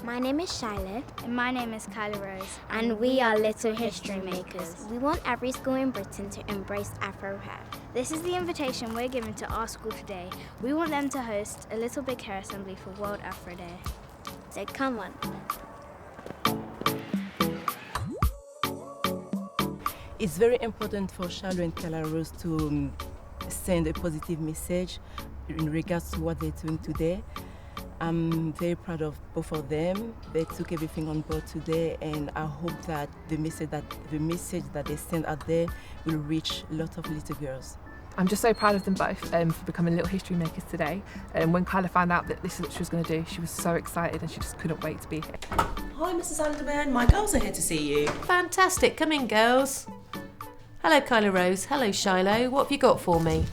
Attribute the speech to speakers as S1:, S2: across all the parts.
S1: My name is Shiloh.
S2: And my name is Kylie Rose.
S1: And we are Little History Makers. We want every school in Britain to embrace Afro hair.
S2: This is the invitation we're giving to our school today. We want them to host a Little Big Hair Assembly for World Afro Day.
S1: So come on.
S3: It's very important for Shiloh and Kylie Rose to send a positive message in regards to what they're doing today. I'm very proud of both of them. They took everything on board today, and I hope that the message that they send out there will reach a lot of little girls.
S4: I'm just so proud of them both for becoming Little History Makers today. When Kyla found out that this is what she was going to do, she was so excited and she just couldn't wait to be here.
S5: Hi, Mrs. Underman. My girls are here to see you.
S6: Fantastic. Come in, girls. Hello, Kyla Rose. Hello, Shiloh. What have you got for me?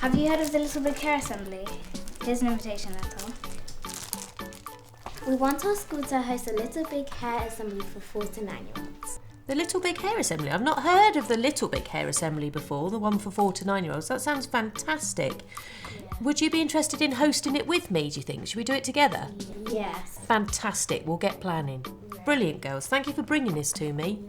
S2: Have you heard of the Little Big Hair Assembly? Here's an invitation letter.
S1: We want our school to host a Little Big Hair Assembly for 4 to 9-year-olds.
S6: The Little Big Hair Assembly? I've not heard of the Little Big Hair Assembly before, the one for 4 to 9-year-olds. That sounds fantastic. Would you be interested in hosting it with me, do you think? Should we do it together?
S1: Yes.
S6: Fantastic. We'll get planning. Brilliant, girls. Thank you for bringing this to me.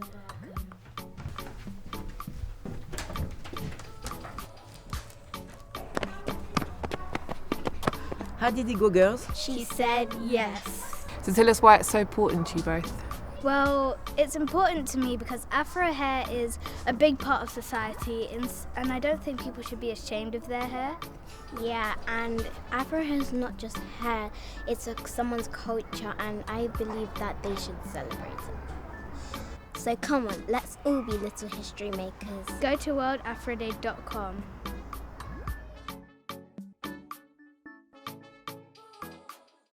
S3: How did it go, girls?
S2: She said yes.
S4: So tell us why it's so important to you both.
S2: Well, it's important to me because Afro hair is a big part of society and I don't think people should be ashamed of their hair.
S1: Yeah, and Afro hair is not just hair, it's someone's culture, and I believe that they should celebrate it. So come on, let's all be Little History Makers.
S2: Go to worldafroday.com.